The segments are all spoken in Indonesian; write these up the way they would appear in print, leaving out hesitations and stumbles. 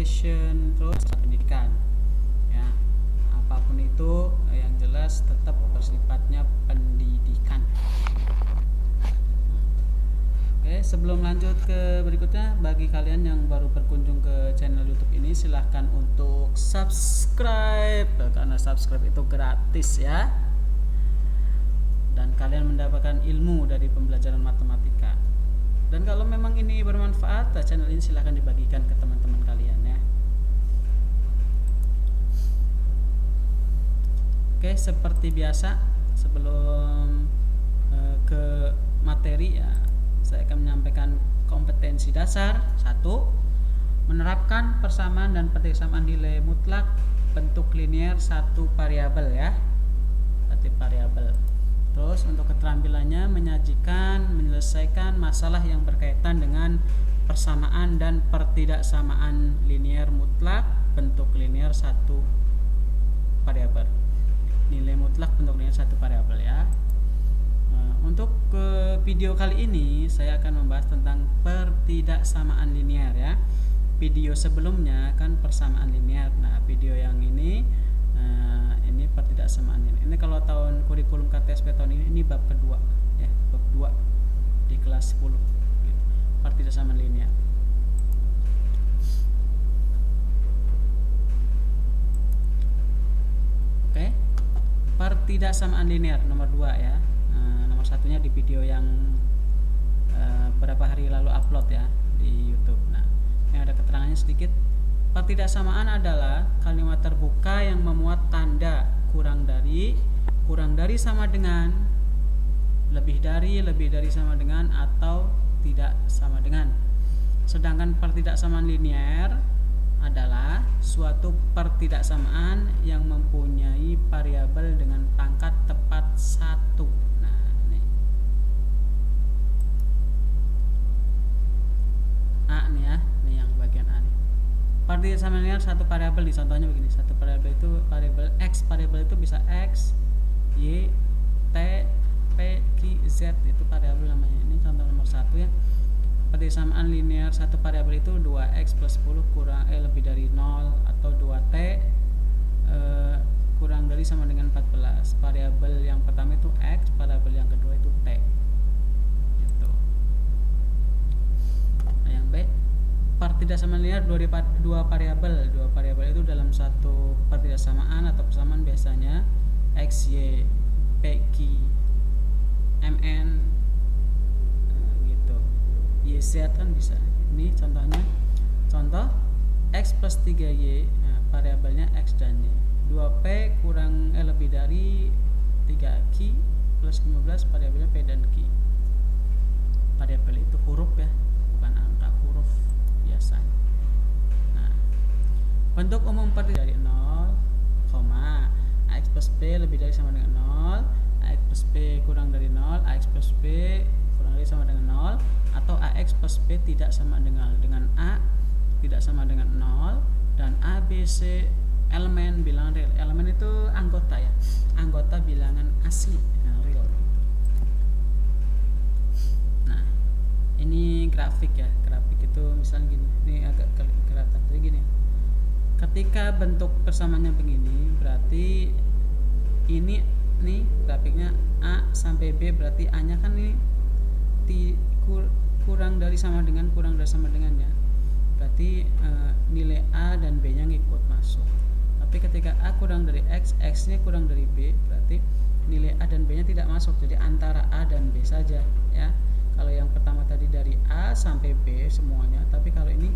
fashion, terus pendidikan ya, apapun itu yang jelas tetap bersifatnya pendidikan. Oke, sebelum lanjut ke berikutnya, bagi kalian yang baru berkunjung ke channel YouTube ini, silahkan untuk subscribe karena subscribe itu gratis ya, dan kalian mendapatkan ilmu dari pembelajaran matematika. Dan kalau memang ini bermanfaat, channel ini silahkan dibagikan ke teman-teman kalian ya. Oke, seperti biasa sebelum ke materi ya, saya akan menyampaikan kompetensi dasar. 1. Menerapkan persamaan dan persamaan nilai mutlak bentuk linear satu variabel ya. Satu variabel. Terus untuk keterampilannya, menyajikan, menyelesaikan masalah yang berkaitan dengan persamaan dan pertidaksamaan linear mutlak bentuk linear satu variabel. Nilai mutlak bentuk linear satu variabel ya. Untuk video kali ini saya akan membahas tentang pertidaksamaan linear ya. Video sebelumnya kan persamaan linear. Nah, video yang ini pertidaksamaan linear. Ini kalau tahun kurikulum KTSP tahun ini bab kedua ya, bab 2 di kelas 10 gitu. Pertidaksamaan linear. Oke. Pertidaksamaan linear nomor 2 ya. Nomor satunya di video yang beberapa hari lalu upload ya di YouTube. Nah, ini ada keterangannya sedikit. Pertidaksamaan adalah kalimat terbuka yang memuat tanda kurang dari sama dengan, lebih dari sama dengan, atau tidak sama dengan. Sedangkan pertidaksamaan linear adalah suatu pertidaksamaan yang mempunyai variabel dengan pangkat tepat 1. Nah, ini A nih ya, ini yang bagian A nih. Pertidaksamaan linear satu variabel, di contohnya begini. Satu variabel itu variabel X, variabel itu bisa X, Y, T, P, Q, Z, itu variabel namanya. Ini contoh nomor 1 ya. Pertidaksamaan linear satu variabel itu 2X plus 10 kurang lebih dari 0, atau 2T kurang dari sama dengan 14. Variabel yang pertama itu X, variabel yang kedua itu T. Gitu. Nah, yang B, pertidaksamaan linear dua variabel. Dua variabel itu dalam satu pertidaksamaan atau persamaan biasanya X, Y, P, Q, MN gitu. Y, Z kan bisa. Ini contohnya. Contoh X plus 3Y, nah, variabelnya X dan Y. 2P kurang lebih dari 3Q plus 15, variabelnya P dan Q. Variabel itu huruf ya, bukan angka, huruf biasanya. Nah, bentuk umum dari 0, AX plus P lebih dari sama dengan 0, AX plus P kurang dari 0, AX plus P kurang dari sama dengan 0, atau AX plus P tidak sama dengan A tidak sama dengan 0, dan A, B, C elemen bilangan real. Elemen itu anggota ya, anggota bilangan asli real. Nah, ini grafik ya. Grafik itu misalnya gini, ini agak kelihatan jadi gini. Ketika bentuk persamaannya begini, berarti ini nih grafiknya A sampai B, berarti A nya kan ini kurang dari sama dengan ya. Berarti nilai A dan B nya ngikut masuk. Tapi ketika A kurang dari X, X nya kurang dari B, berarti nilai A dan B nya tidak masuk. Jadi antara A dan B saja ya. Kalau yang pertama tadi dari A sampai B semuanya, tapi kalau ini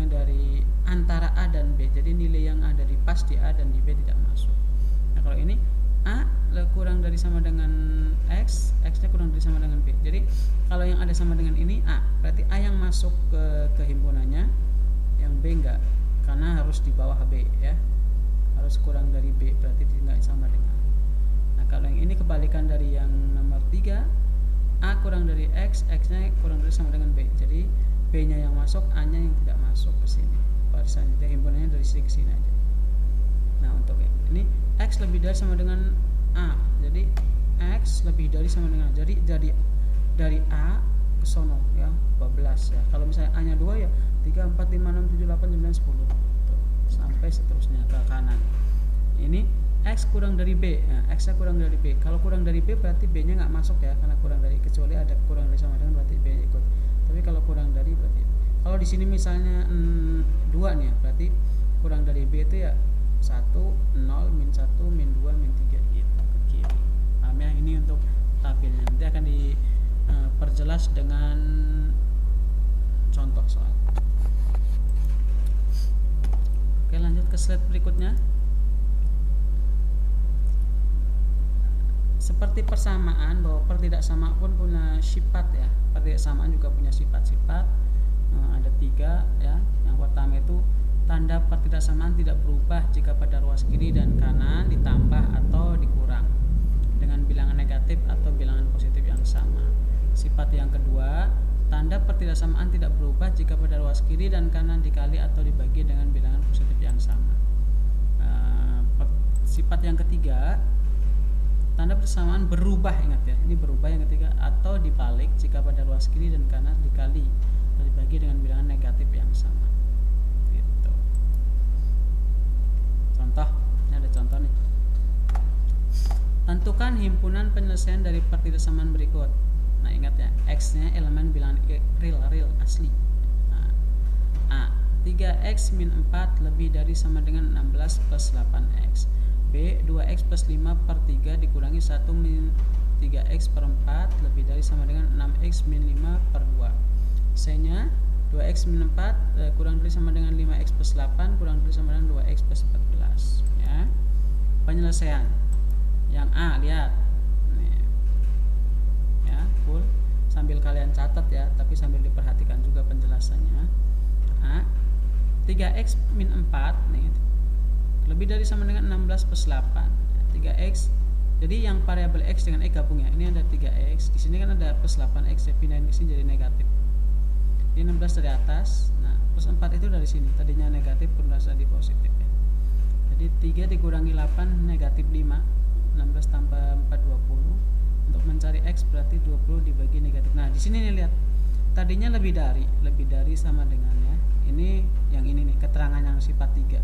dari antara A dan B, jadi nilai yang ada di pas di A dan di B tidak masuk. Nah, kalau ini A kurang dari sama dengan X, X nya kurang dari sama dengan B. Jadi kalau yang ada sama dengan ini A, berarti A yang masuk ke himpunannya, yang B enggak, karena harus di bawah B ya, harus kurang dari B, berarti tidak sama dengan. Nah, kalau yang ini kebalikan dari yang nomor 3, A kurang dari X, X nya kurang dari sama dengan B, jadi B nya yang masuk, A nya yang tidak masuk ke sini. Barisan jadi himpunannya dari sini ke sini aja. Nah, untuk ini X lebih dari sama dengan A, jadi X lebih dari sama dengan A, jadi dari A ke sono ya 12 ya. Kalau misalnya A nya 2 ya 3, 4, 5, 6, 7, 8, 9, 10 tuh, sampai seterusnya ke kanan. Ini X kurang dari B. Nah, X nya kurang dari B. Kalau kurang dari B berarti B nya nggak masuk ya, karena kurang dari, kecuali ada kurang dari sama dengan berarti B nya ikut. Tapi kalau kurang dari berarti, kalau di sini misalnya 2 nih ya, berarti kurang dari B itu ya 1, 0, min 1, min 2, min 3 gitu ke kiri. Paham ya? Ini untuk tabelnya. Nanti akan diperjelas dengan contoh soal. Oke, lanjut ke slide berikutnya. Seperti persamaan, bahwa pertidaksamaan pun punya sifat ya. Pertidaksamaan juga punya sifat-sifat. Ada 3 ya. Yang pertama itu tanda pertidaksamaan tidak berubah jika pada ruas kiri dan kanan ditambah atau dikurang dengan bilangan negatif atau bilangan positif yang sama. Sifat yang kedua, tanda pertidaksamaan tidak berubah jika pada ruas kiri dan kanan dikali atau dibagi dengan bilangan positif yang sama. Sifat yang ketiga, tanda persamaan berubah, ingat ya, ini berubah yang ketiga, atau dibalik jika pada ruas kiri dan kanan dikali atau dibagi dengan bilangan negatif yang sama. Gitu. Contoh, ini ada contoh nih. Tentukan himpunan penyelesaian dari pertidaksamaan berikut. Nah, ingat ya, X-nya elemen bilangan real asli. Nah, A, 3X min 4 lebih dari sama dengan 16 plus 8X. B, 2X plus 5 per 3 dikurangi 1 min 3X per 4 lebih dari sama dengan 6X min 5 per 2. C nya 2X min 4 kurang dari sama dengan 5X plus 8 kurang dari sama dengan 2X plus 14 ya. Penyelesaian yang A, lihat nih. Ya, full sambil kalian catat ya, tapi sambil diperhatikan juga penjelasannya. A, 3X min 4 nih lebih dari sama dengan 16 plus 8 ya, 3X. Jadi yang variabel X dengan X gabung ya. Ini ada 3X, di sini kan ada plus 8X, saya pindahin ke sini jadi negatif. Ini 16 dari atas. Nah, plus 4 itu dari sini. Tadinya negatif berubah jadi positif ya. Jadi 3 dikurangi 8 negatif 5. 16 tambah 4 20. Untuk mencari X berarti 20 dibagi negatif. Nah, di sini nih lihat. Tadinya lebih dari sama dengan ya. Ini yang ini nih, keterangan yang sifat 3.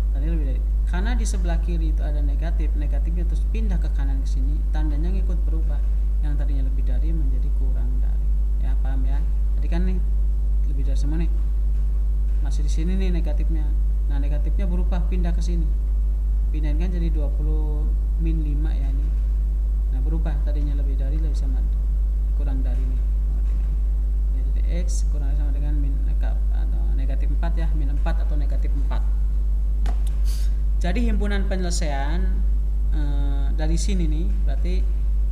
Tadi lebih dari, karena di sebelah kiri itu ada negatifnya terus pindah ke kanan ke sini, tandanya ngikut berubah, yang tadinya lebih dari menjadi kurang dari ya. Paham ya? Tadi kan nih lebih dari semua nih, masih di sini nih negatifnya. Nah, negatifnya berubah pindah ke sini, pindahin kan jadi 20 min 5 ya ini. Nah, berubah, tadinya lebih dari lebih sama kurang dari nih. Jadi X kurang sama dengan min atau negatif 4 ya, min 4 atau negatif 4. Jadi himpunan penyelesaian dari sini nih berarti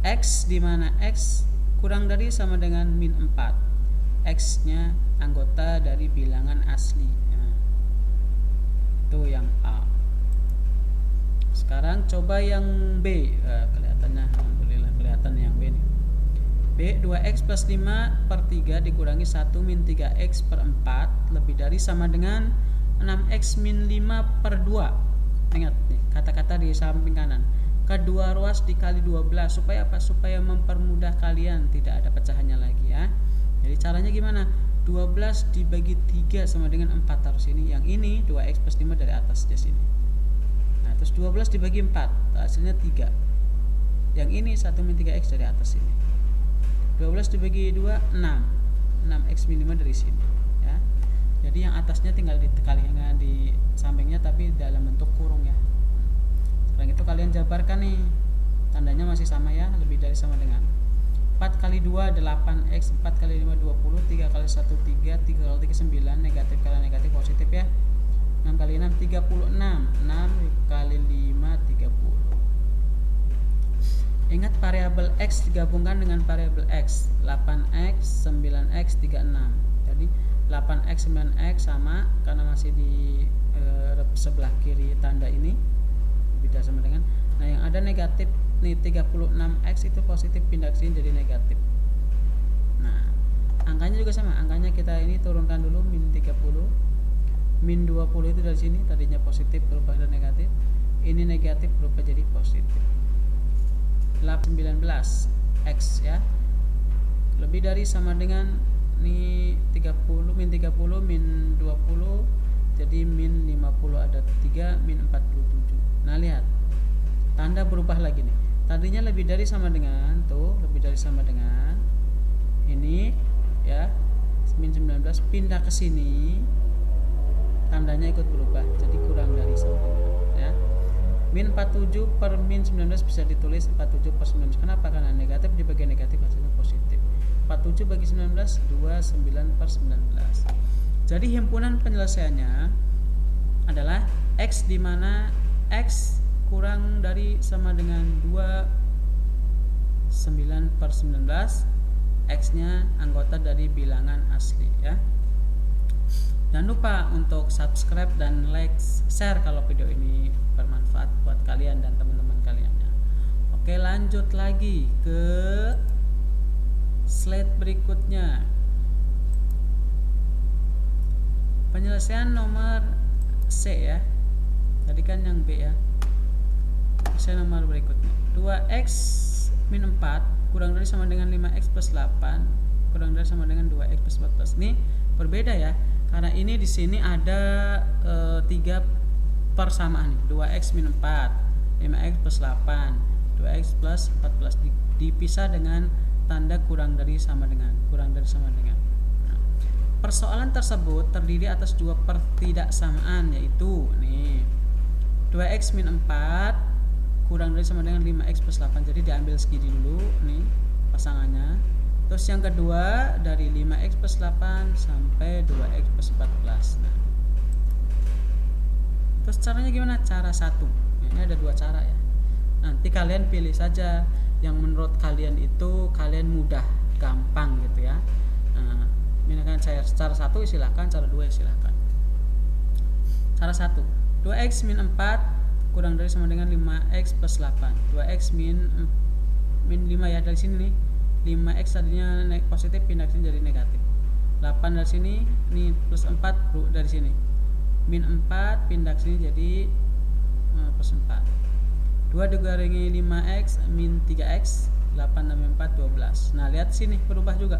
X di mana X kurang dari sama dengan min 4. X nya anggota dari bilangan asli. Nah, itu yang A. Sekarang coba yang B. Kelihatannya alhamdulillah kelihatan yang B nih. B, 2X plus 5 per 3 dikurangi 1 min 3X per 4 lebih dari sama dengan 6X min 5 per 2. Ingat nih, kata-kata di samping kanan. Kedua ruas dikali 12 supaya apa? Supaya mempermudah kalian, tidak ada pecahannya lagi ya. Jadi caranya gimana? 12 dibagi 3 sama dengan 4 harus ini. Yang ini 2X plus 5 dari atas di sini. Nah, terus 12 dibagi 4, hasilnya 3. Yang ini 1 min 3X dari atas sini. 12 dibagi 2, 6. 6X min 5 dari sini ya. Jadi yang atasnya tinggal dikalikan di sampingnya tapi dalam bentuk kurung ya. Sekarang itu kalian jabarkan nih, tandanya masih sama ya, lebih dari sama dengan 4 kali 2 8X, 4 kali 5 20, 3 kali 1 3, 3 kali 3 9, negatif kali negatif positif ya. 6 kali 6 36, 6 kali 5 30. Ingat variabel X digabungkan dengan variabel X, 8X 9X 36. Jadi 8X 9X sama karena masih di sebelah kiri tanda ini beda sama dengan. Nah, yang ada negatif nih 36X itu positif pindah ke sini jadi negatif. Nah, angkanya juga sama, angkanya kita ini turunkan dulu min 30. Min 20 itu dari sini tadinya positif berubah jadi negatif. Ini negatif berubah jadi positif. 19 X ya. Lebih dari sama dengan ini 30, min 30, min 20, jadi min 50 ada 3, min 47. Nah lihat, tanda berubah lagi nih. Tadinya lebih dari sama dengan, tuh lebih dari sama dengan ini ya, min 19 pindah ke sini, tandanya ikut berubah jadi kurang dari sama dengan ya. Min 47 per min 19 bisa ditulis 47 per 19. Kenapa? Karena negatif dibagi negatif hasilnya positif. 47 bagi 19 29 per 19. Jadi himpunan penyelesaiannya adalah X, di mana X kurang dari sama dengan 29 per 19. X nya anggota dari bilangan asli ya. Jangan lupa untuk subscribe dan like, share kalau video ini bermanfaat buat kalian dan teman-teman kalian ya. Oke, lanjut lagi ke slide berikutnya. Penyelesaian nomor C ya. Tadi kan yang B ya. Penyelesaian nomor berikutnya. 2x min 4 kurang dari sama dengan 5x plus 8 kurang dari sama dengan 2x plus 14. Ini berbeda ya. Karena ini di sini ada 3 persamaan nih. 2x min 4, 5x plus 8, 2x plus 14 dipisah dengan tanda kurang dari sama dengan. Nah, persoalan tersebut terdiri atas 2 pertidaksamaan, yaitu nih 2x min 4 kurang dari sama dengan 5x plus 8. Jadi diambil segini dulu nih pasangannya. Terus yang kedua dari 5x plus 8 sampai 2x plus 14. Nah, terus caranya gimana? Cara satu. Ini ada 2 cara ya. Nanti kalian pilih saja yang menurut kalian itu kalian mudah, gampang gitu ya. Nah, misalkan saya cara 1 silahkan, cara 2 silahkan. Cara 1, 2x min 4 kurang dari sama dengan 5x plus 8. 2x min 5 ya, dari sini nih. 5x tadinya positif pindah ke sini jadi negatif. 8 dari sini, ini plus 4 dari sini. Min 4 pindah ke sini jadi plus 4. 2 dikurangi 5x min 3x, 8 tambah 4 12. Nah, lihat sini berubah juga.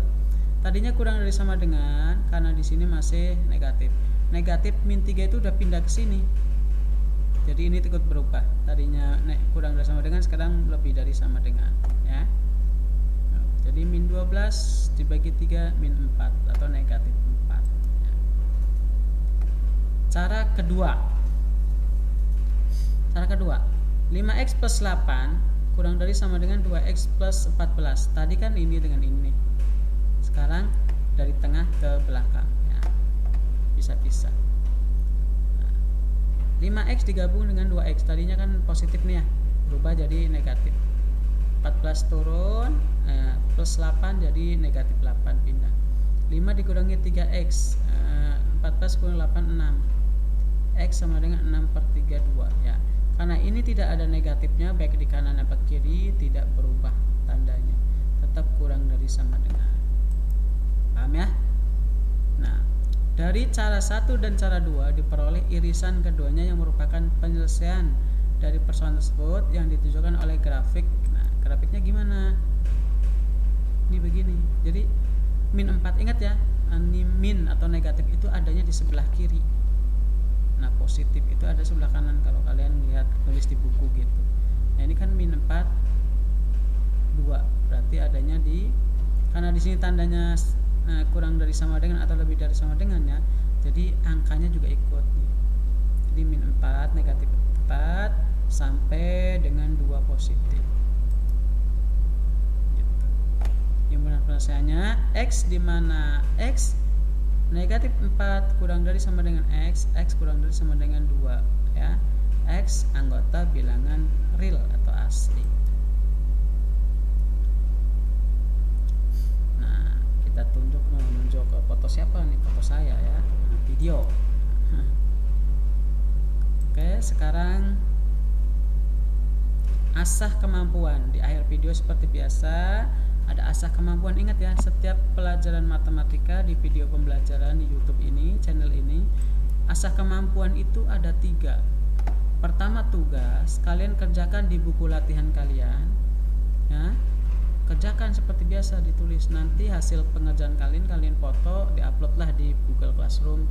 Tadinya kurang dari sama dengan, karena di sini masih negatif. Negatif min 3 itu udah pindah ke sini. Jadi ini ikut berubah. Tadinya kurang dari sama dengan, sekarang lebih dari sama dengan ya. Jadi min 12 dibagi 3 min 4 atau negatif 4. Cara kedua. 5x plus 8 kurang dari sama dengan 2x plus 14. Tadi kan ini dengan ini. Sekarang dari tengah ke belakang ya. Bisa pisah. 5x digabung dengan 2x. Tadinya kan positif nih ya. Berubah jadi negatif. 14 turun, plus 8 jadi negatif 8 pindah. 5 dikurangi 3x, 14 kurang 8 6. X sama dengan 6 per 32 ya. Karena ini tidak ada negatifnya baik di kanan atau kiri, tidak berubah tandanya. Tetap kurang dari sama dengan. Paham ya? Nah, dari cara 1 dan cara 2 diperoleh irisan keduanya yang merupakan penyelesaian dari persoalan tersebut yang ditunjukkan oleh grafik. Nah, grafiknya gimana? Ini begini. Jadi min 4, ingat ya, ini min atau negatif itu adanya di sebelah kiri. Nah, positif itu ada sebelah kanan kalau kalian lihat tulis di buku gitu. Nah, ini kan min 4 2. Berarti adanya di, karena di sini tandanya kurang dari sama dengan atau lebih dari sama dengan ya. Jadi angkanya juga ikut nih. Jadi min 4 negatif 4 sampai dengan 2 positif gitu. Himpunan penyelesaiannya X, di mana X negatif 4 kurang dari sama dengan X, X kurang dari sama dengan 2 ya. X anggota bilangan real atau asli. Nah, kita menunjuk ke foto siapa nih? Foto saya ya, video. Oke, sekarang asah kemampuan. Di akhir video seperti biasa ada asah kemampuan. Ingat ya, setiap pelajaran matematika di video pembelajaran di YouTube ini, channel ini, asah kemampuan itu ada 3. Pertama, tugas kalian kerjakan di buku latihan kalian ya. kerjakan seperti biasa, ditulis. Nanti hasil pengerjaan kalian foto, diuploadlah di Google Classroom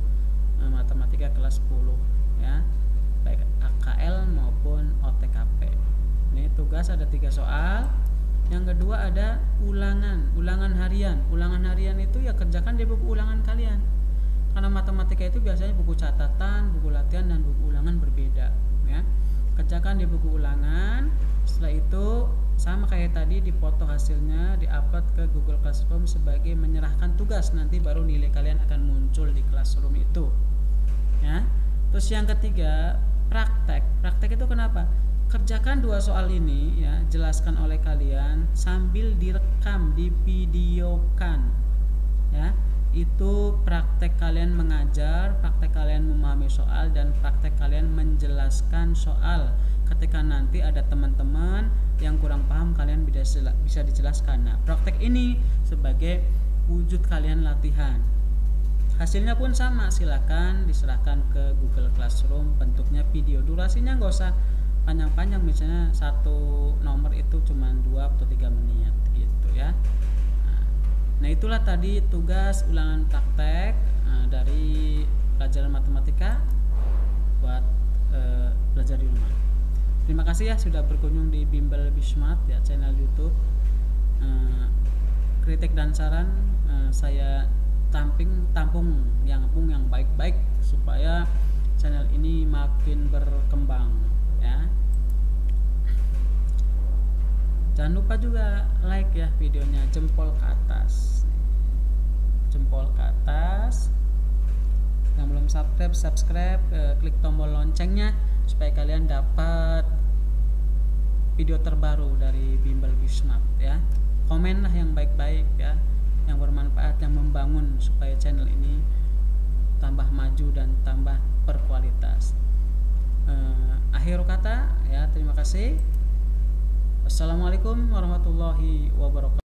matematika kelas 10 ya, baik AKL maupun OTKP. Ini tugas ada 3 soal. Yang kedua ada ulangan harian. Ulangan harian itu ya kerjakan di buku ulangan kalian, karena matematika itu biasanya buku catatan, buku latihan, dan buku ulangan berbeda ya. Kerjakan di buku ulangan. Setelah itu sama kayak tadi, dipoto hasilnya, diupload ke Google Classroom sebagai menyerahkan tugas. Nanti baru nilai kalian akan muncul di Classroom itu ya. Terus yang ketiga, praktek itu kenapa? Kerjakan 2 soal ini ya, jelaskan oleh kalian sambil direkam, divideokan ya. Itu praktek kalian mengajar, praktek kalian memahami soal, dan praktek kalian menjelaskan soal. Ketika nanti ada teman-teman yang kurang paham, kalian bisa dijelaskan. Nah, praktek ini sebagai wujud kalian latihan. Hasilnya pun sama, silakan diserahkan ke Google Classroom, bentuknya video. Durasinya nggak usah panjang-panjang, misalnya satu nomor itu cuma 2 atau 3 menit gitu ya. Nah, itulah tadi tugas ulangan praktek dari pelajaran matematika buat belajar di rumah. Terima kasih ya sudah berkunjung di Bimbel Bismart ya, channel YouTube. Kritik dan saran saya tampung yang baik-baik supaya channel ini makin berkembang ya. Jangan lupa juga like ya videonya, jempol ke atas. Yang belum subscribe, klik tombol loncengnya supaya kalian dapat video terbaru dari Bimbel Bismart ya. Komenlah yang baik-baik ya, yang bermanfaat, yang membangun supaya channel ini tambah maju dan tambah berkualitas. Akhir kata ya, terima kasih. Assalamualaikum warahmatullahi wabarakatuh.